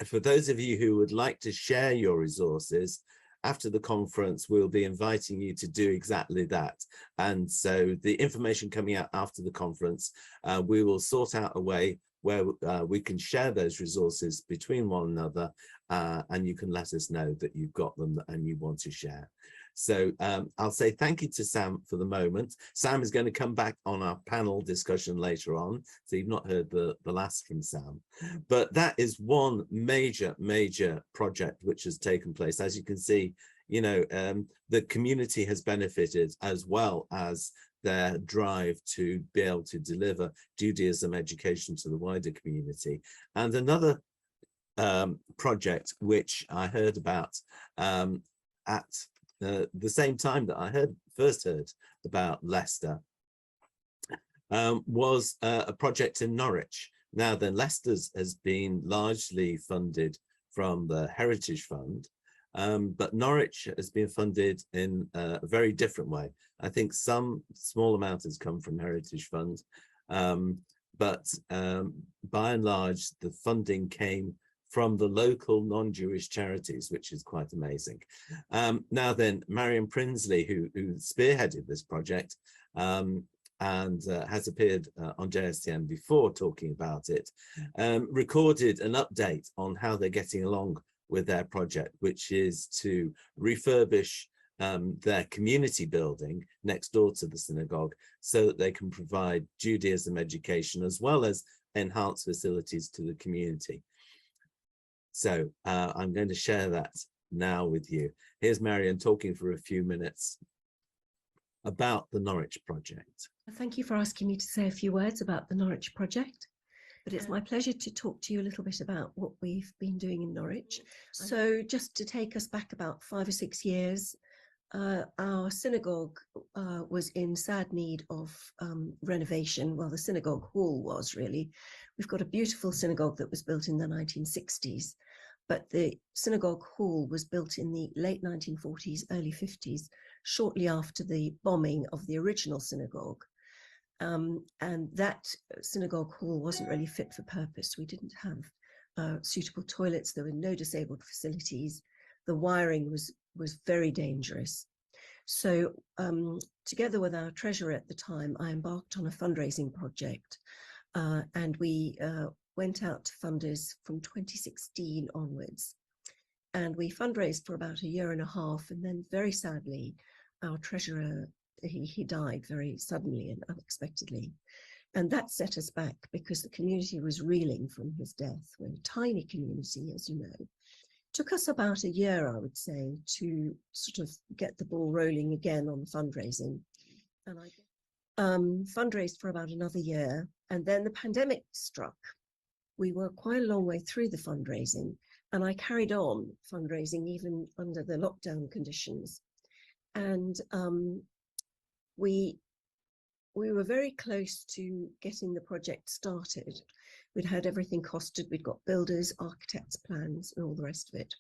for those of you who would like to share your resources, after the conference, we'll be inviting you to do exactly that. And so the information coming out after the conference, we will sort out a way where we can share those resources between one another, and you can let us know that you've got them and you want to share. So I'll say thank you to Sam for the moment. Sam is going to come back on our panel discussion later on, so you've not heard the last from Sam. But that is one major project which has taken place. As you can see, you know, the community has benefited, as well as their drive to be able to deliver Judaism education to the wider community. And another project which I heard about at the same time that I first heard about Leicester was a project in Norwich. Now then, Leicester's has been largely funded from the Heritage Fund, but Norwich has been funded in a very different way. I think some small amount has come from Heritage Fund, but by and large, the funding came from the local non-Jewish charities, which is quite amazing. Now then, Marian Prinsley, who spearheaded this project and has appeared on JSTN before talking about it, recorded an update on how they're getting along with their project, which is to refurbish their community building next door to the synagogue so that they can provide Judaism education as well as enhanced facilities to the community. So I'm going to share that now with you. Here's Marian talking for a few minutes about the Norwich project. Thank you for asking me to say a few words about the Norwich project. But it's my pleasure to talk to you a little bit about what we've been doing in Norwich. So just to take us back about 5 or 6 years, our synagogue was in sad need of renovation. Well, the synagogue hall was really. We've got a beautiful synagogue that was built in the 1960s, but the synagogue hall was built in the late 1940s, early 50s, shortly after the bombing of the original synagogue. And that synagogue hall wasn't really fit for purpose. We didn't have suitable toilets. There were no disabled facilities. The wiring was very dangerous. So together with our treasurer at the time, I embarked on a fundraising project, and we went out to funders from 2016 onwards. And we fundraised for about 1.5 years, and then very sadly, our treasurer, he died very suddenly and unexpectedly. And that set us back because the community was reeling from his death. We're a tiny community, as you know. Took us about 1 year, I would say, to sort of get the ball rolling again on fundraising. And I fundraised for about another year, and then the pandemic struck. We were quite a long way through the fundraising, and I carried on fundraising even under the lockdown conditions. And we were very close to getting the project started. We'd had everything costed. We'd got builders, architects' plans, and all the rest of it.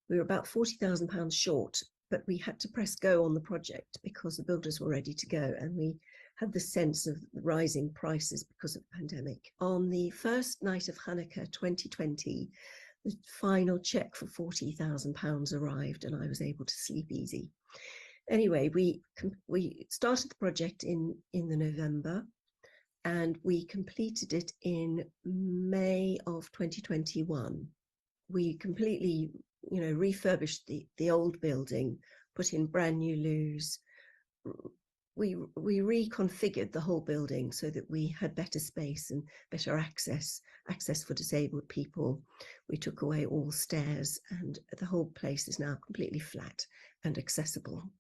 We were about £40,000 short, but we had to press go on the project because the builders were ready to go, and we had the sense of rising prices because of the pandemic. On the first night of Hanukkah 2020, the final check for £40,000 arrived, and I was able to sleep easy. Anyway, we started the project in the November, and we completed it in May of 2021. We completely, refurbished the old building, put in brand new loos. We reconfigured the whole building so that we had better space and better access for disabled people. We took away all stairs, and the whole place is now completely flat and accessible.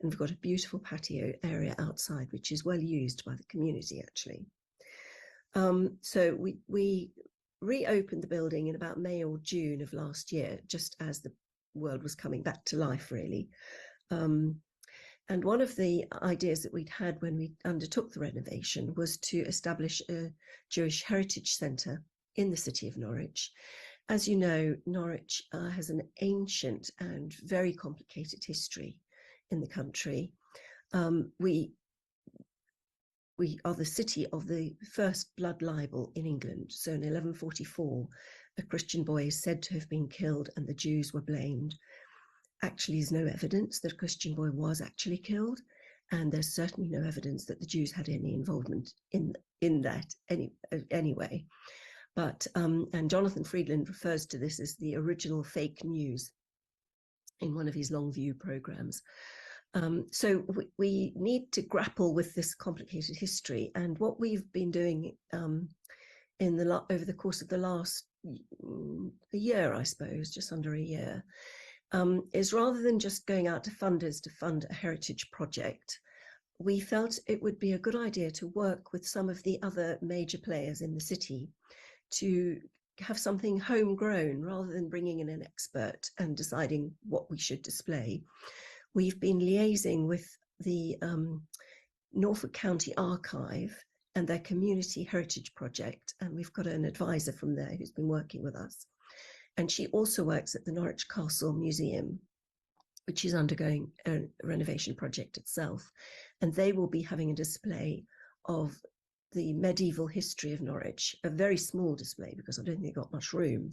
And we've got a beautiful patio area outside, which is well used by the community, actually. So we reopened the building in about May or June of last year, just as the world was coming back to life, really. And one of the ideas that we'd had when we undertook the renovation was to establish a Jewish Heritage Centre in the city of Norwich. As you know, Norwich has an ancient and very complicated history in the country. We are the city of the first blood libel in England. So in 1144, a Christian boy is said to have been killed and the Jews were blamed. Actually, there's no evidence that a Christian boy was actually killed, and there's certainly no evidence that the Jews had any involvement in that anyway. But and Jonathan Friedland refers to this as the original fake news in one of his long view programs. So we need to grapple with this complicated history, and what we've been doing over the course of the last year, I suppose, just under a year, is rather than just going out to funders to fund a heritage project, we felt it would be a good idea to work with some of the other major players in the city to have something homegrown rather than bringing in an expert and deciding what we should display. We've been liaising with the Norfolk County Archive and their Community Heritage Project, and we've got an advisor from there who's been working with us. And she also works at the Norwich Castle Museum, which is undergoing a renovation project itself. And they will be having a display of the medieval history of Norwich, a very small display because I don't think they've got much room.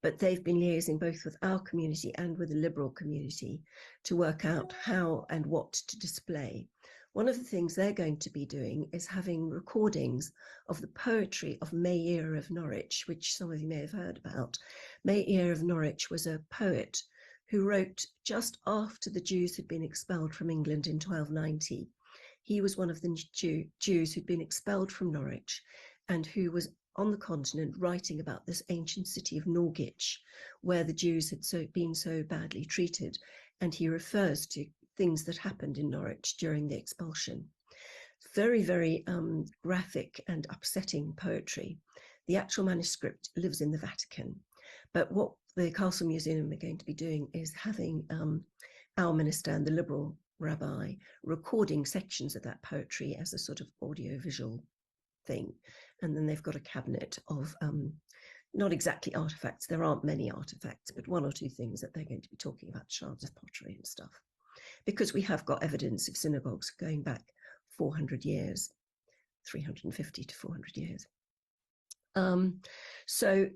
But they've been liaising both with our community and with the liberal community to work out how and what to display. One of the things they're going to be doing is having recordings of the poetry of Marian of Norwich, which some of you may have heard about. Marian of Norwich was a poet who wrote just after the Jews had been expelled from England in 1290. He was one of the Jews who'd been expelled from Norwich and who was on the continent writing about this ancient city of Norwich, where the Jews had been so badly treated. And he refers to things that happened in Norwich during the expulsion. Very, very graphic and upsetting poetry. The actual manuscript lives in the Vatican. But what the Castle Museum are going to be doing is having our minister and the liberal rabbi recording sections of that poetry as a sort of audio-visual thing. And then they've got a cabinet of not exactly artifacts. There aren't many artifacts, but one or two things that they're going to be talking about, shards of pottery and stuff. Because we have got evidence of synagogues going back 400 years, 350 to 400 years. So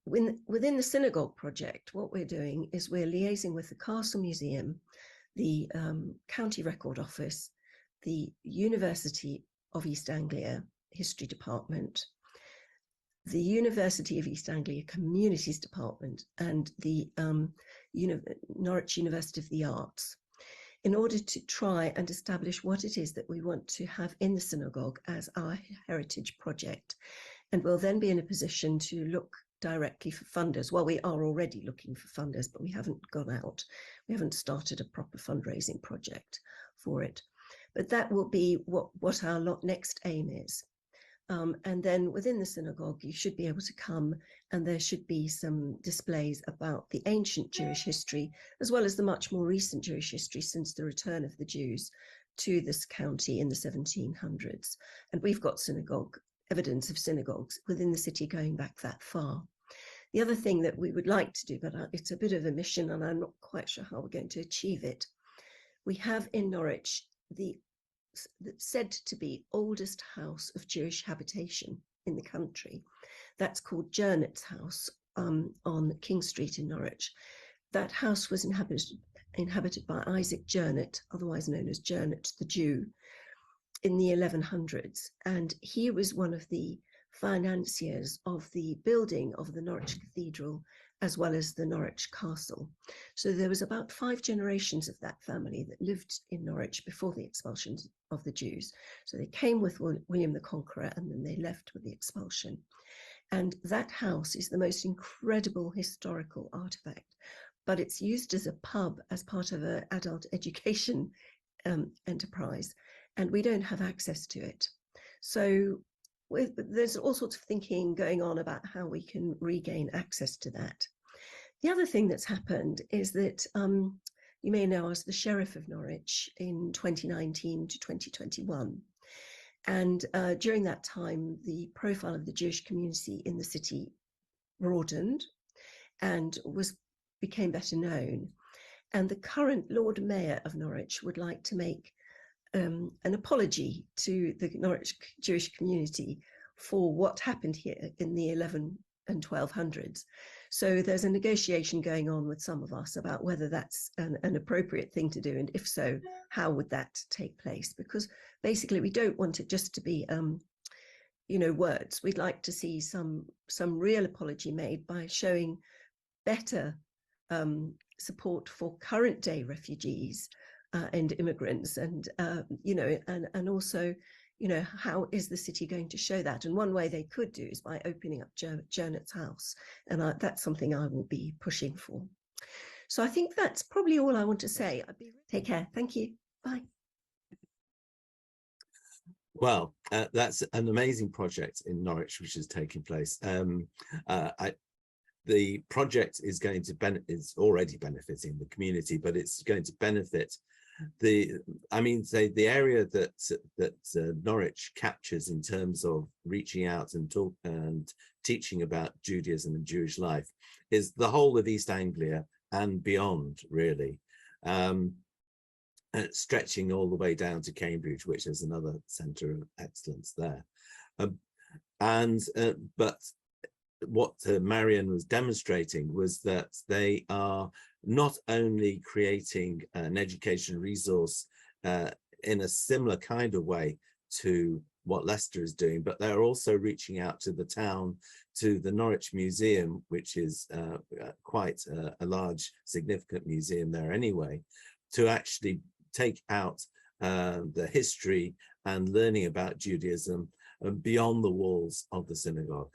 within the synagogue project, what we're doing is we're liaising with the Castle Museum, the County Record Office, the University of East Anglia History Department, the University of East Anglia Communities Department, and the Norwich University of the Arts, in order to try and establish what it is that we want to have in the synagogue as our heritage project. And we'll then be in a position to look directly for funders. Well, we are already looking for funders, but we haven't gone out. We haven't started a proper fundraising project for it. But that will be what our next aim is. And then within the synagogue, you should be able to come, and there should be some displays about the ancient Jewish history, as well as the much more recent Jewish history since the return of the Jews to this county in the 1700s. And we've got evidence of synagogues within the city going back that far. The other thing that we would like to do, but it's a bit of a mission and I'm not quite sure how we're going to achieve it. We have in Norwich that's said to be oldest house of Jewish habitation in the country. That's called Jernet's House on King Street in Norwich. That house was inhabited by Isaac Jernet, otherwise known as Jernet the Jew, in the 1100s. And he was one of the financiers of the building of the Norwich Cathedral, as well as the Norwich Castle. So there was about 5 generations of that family that lived in Norwich before the expulsion of the Jews. So they came with William the Conqueror, and then they left with the expulsion. And that house is the most incredible historical artifact, but it's used as a pub as part of an adult education enterprise, and we don't have access to it. So there's all sorts of thinking going on about how we can regain access to that. The other thing that's happened is that you may know I was the Sheriff of Norwich in 2019 to 2021. And during that time, the profile of the Jewish community in the city broadened and became better known. And the current Lord Mayor of Norwich would like to make an apology to the Norwich Jewish community for what happened here in the and 1200s. So there's a negotiation going on with some of us about whether that's an appropriate thing to do, and if so, how would that take place? Because basically we don't want it just to be words. We'd like to see some real apology made by showing better support for current day refugees and immigrants, and and also, how is the city going to show that? And one way they could do is by opening up Jonat's house, and that's something I will be pushing for. So I think that's probably all I want to say. Take care. Thank you. Bye. Well, that's an amazing project in Norwich which is taking place. The project is going to it's already benefiting the community, but it's going to benefit the area that Norwich captures in terms of reaching out and teaching about Judaism and Jewish life is the whole of East Anglia and beyond, really. Stretching all the way down to Cambridge, which is another centre of excellence there. But what Marian was demonstrating was that they are not only creating an education resource in a similar kind of way to what Leicester is doing, but they're also reaching out to the town, to the Norwich Museum, which is quite a large, significant museum there anyway, to actually take out the history and learning about Judaism beyond the walls of the synagogue.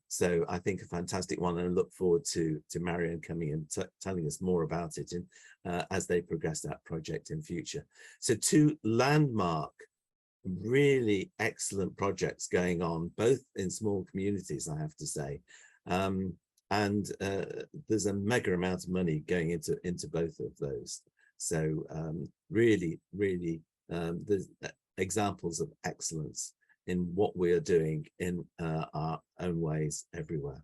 So I think a fantastic one, and I look forward to Marian coming and telling us more about it as they progress that project in future. So two landmark, really excellent projects going on, both in small communities, I have to say. There's a mega amount of money going into both of those. So really, there's examples of excellence in what we are doing in our own ways everywhere.